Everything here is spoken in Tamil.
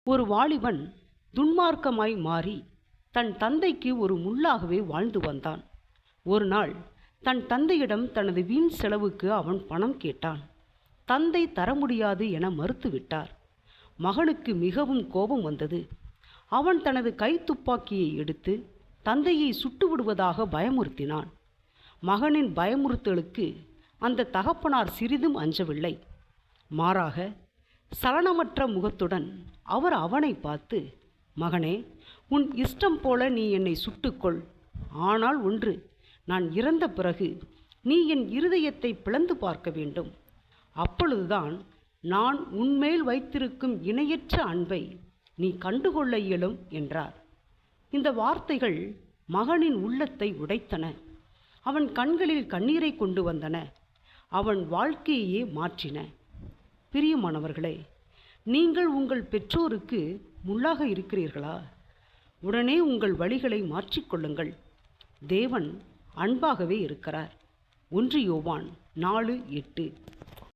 ஒரு வாலிபன் துன்மார்க்கமாய் மாறி தன் தந்தைக்கு ஒரு முள்ளாகவே வாழ்ந்து வந்தான். ஒரு நாள் தன் தந்தையிடம் தனது வீண் செலவுக்கு அவன் பணம் கேட்டான். தந்தை தர முடியாது என மறுத்துவிட்டார். மகனுக்கு மிகவும் கோபம் வந்தது. அவன் தனது கைத்துப்பாக்கியை எடுத்து தந்தையை சுட்டுவிடுவதாக பயமுறுத்தினான். மகனின் பயமுறுத்தலுக்கு அந்த தகப்பனார் சிறிதும் அஞ்சவில்லை. மாறாக சலனமற்ற முகத்துடன் அவர் அவனை பார்த்து, மகனே, உன் இஷ்டம் போல நீ என்னை சுட்டுக்கொள். ஆனால் ஒன்று, நான் இறந்த பிறகு நீ என் இருதயத்தை பிளந்து பார்க்க வேண்டும். அப்பொழுதுதான் நான் உன்மேல் வைத்திருக்கும் இணையற்ற அன்பை நீ கண்டுகொள்ள இயலும் என்றார். இந்த வார்த்தைகள் மகனின் உள்ளத்தை உடைத்தன. அவன் கண்களில் கண்ணீரை கொண்டு வந்தன. அவன் வாழ்க்கையையே மாற்றின. பிரியமானவர்களே, நீங்கள் உங்கள் பெற்றோருக்கு முள்ளாக இருக்கிறீர்களா? உடனே உங்கள் வழிகளை மாற்றிக்கொள்ளுங்கள். தேவன் அன்பாகவே இருக்கிறார். 1 யோவான் 4:8.